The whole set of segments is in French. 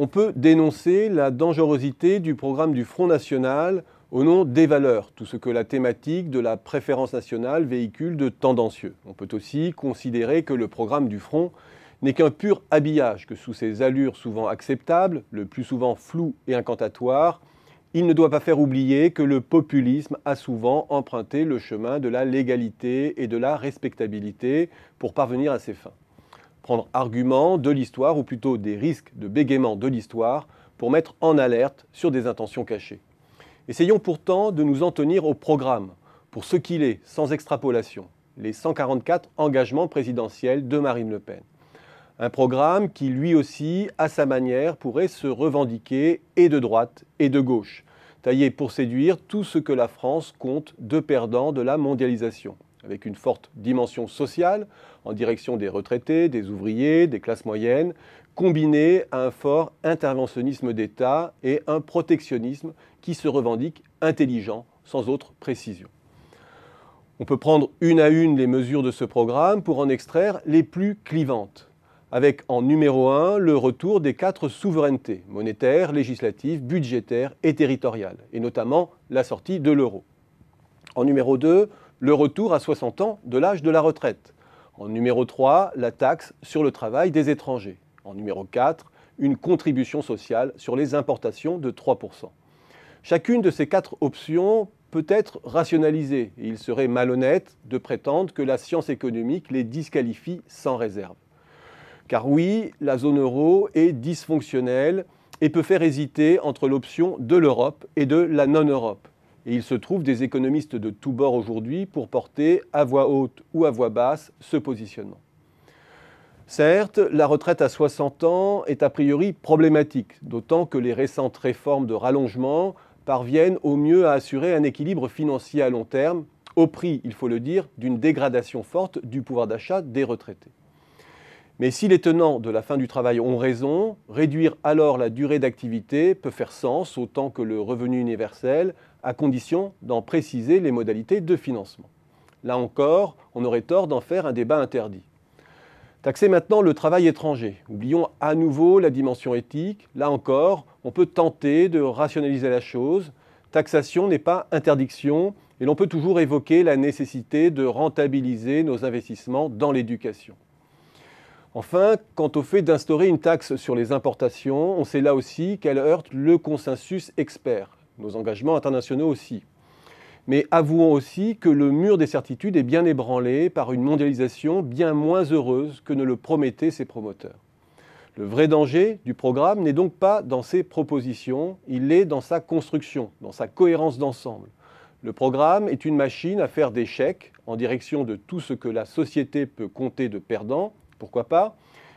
On peut dénoncer la dangerosité du programme du Front National au nom des valeurs, tout ce que la thématique de la préférence nationale véhicule de tendancieux. On peut aussi considérer que le programme du Front n'est qu'un pur habillage, que sous ses allures souvent acceptables, le plus souvent floues et incantatoires, il ne doit pas faire oublier que le populisme a souvent emprunté le chemin de la légalité et de la respectabilité pour parvenir à ses fins. Prendre argument de l'histoire, ou plutôt des risques de bégaiement de l'histoire, pour mettre en alerte sur des intentions cachées. Essayons pourtant de nous en tenir au programme, pour ce qu'il est, sans extrapolation, les 144 engagements présidentiels de Marine Le Pen. Un programme qui, lui aussi, à sa manière, pourrait se revendiquer et de droite et de gauche, taillé pour séduire tout ce que la France compte de perdants de la mondialisation, avec une forte dimension sociale en direction des retraités, des ouvriers, des classes moyennes, combinée à un fort interventionnisme d'État et un protectionnisme qui se revendique intelligent, sans autre précision. On peut prendre une à une les mesures de ce programme pour en extraire les plus clivantes, avec en numéro 1 le retour des 4 souverainetés, monétaire, législative, budgétaire et territoriale, et notamment la sortie de l'euro. En numéro 2, le retour à 60 ans de l'âge de la retraite. En numéro 3, la taxe sur le travail des étrangers. En numéro 4, une contribution sociale sur les importations de 3%. Chacune de ces 4 options peut être rationalisée, et il serait malhonnête de prétendre que la science économique les disqualifie sans réserve. Car oui, la zone euro est dysfonctionnelle et peut faire hésiter entre l'option de l'Europe et de la non-Europe. Et il se trouve des économistes de tous bords aujourd'hui pour porter à voix haute ou à voix basse ce positionnement. Certes, la retraite à 60 ans est a priori problématique, d'autant que les récentes réformes de rallongement parviennent au mieux à assurer un équilibre financier à long terme, au prix, il faut le dire, d'une dégradation forte du pouvoir d'achat des retraités. Mais si les tenants de la fin du travail ont raison, réduire alors la durée d'activité peut faire sens autant que le revenu universel, à condition d'en préciser les modalités de financement. Là encore, on aurait tort d'en faire un débat interdit. Taxer maintenant le travail étranger. Oublions à nouveau la dimension éthique. Là encore, on peut tenter de rationaliser la chose. Taxation n'est pas interdiction et l'on peut toujours évoquer la nécessité de rentabiliser nos investissements dans l'éducation. Enfin, quant au fait d'instaurer une taxe sur les importations, on sait là aussi qu'elle heurte le consensus expert, nos engagements internationaux aussi. Mais avouons aussi que le mur des certitudes est bien ébranlé par une mondialisation bien moins heureuse que ne le promettaient ses promoteurs. Le vrai danger du programme n'est donc pas dans ses propositions, il est dans sa construction, dans sa cohérence d'ensemble. Le programme est une machine à faire des chèques en direction de tout ce que la société peut compter de perdants. Pourquoi pas?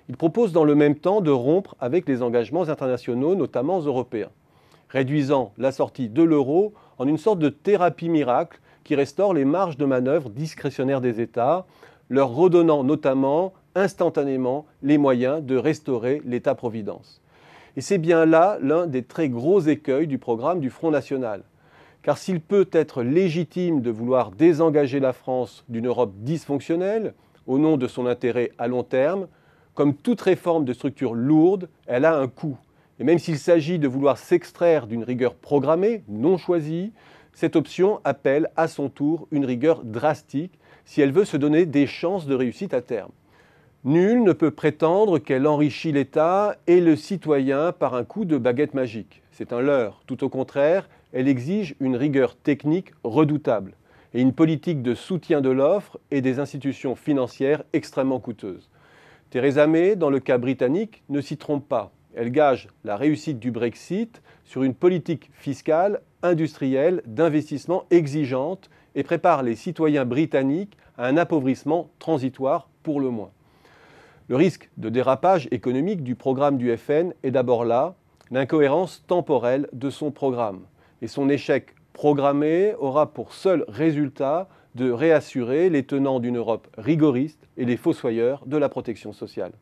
Il propose dans le même temps de rompre avec les engagements internationaux, notamment européens, réduisant la sortie de l'euro en une sorte de thérapie miracle qui restaure les marges de manœuvre discrétionnaires des États, leur redonnant notamment instantanément les moyens de restaurer l'État-providence. Et c'est bien là l'un des très gros écueils du programme du Front National. Car s'il peut être légitime de vouloir désengager la France d'une Europe dysfonctionnelle, au nom de son intérêt à long terme, comme toute réforme de structure lourde, elle a un coût. Et même s'il s'agit de vouloir s'extraire d'une rigueur programmée, non choisie, cette option appelle à son tour une rigueur drastique si elle veut se donner des chances de réussite à terme. Nul ne peut prétendre qu'elle enrichit l'État et le citoyen par un coup de baguette magique. C'est un leurre. Tout au contraire, elle exige une rigueur technique redoutable et une politique de soutien de l'offre et des institutions financières extrêmement coûteuses. Theresa May, dans le cas britannique, ne s'y trompe pas. Elle gage la réussite du Brexit sur une politique fiscale, industrielle, d'investissement exigeante et prépare les citoyens britanniques à un appauvrissement transitoire pour le moins. Le risque de dérapage économique du programme du FN est d'abord là, l'incohérence temporelle de son programme. Et son échec programmé aura pour seul résultat de réassurer les tenants d'une Europe rigoriste et les fossoyeurs de la protection sociale.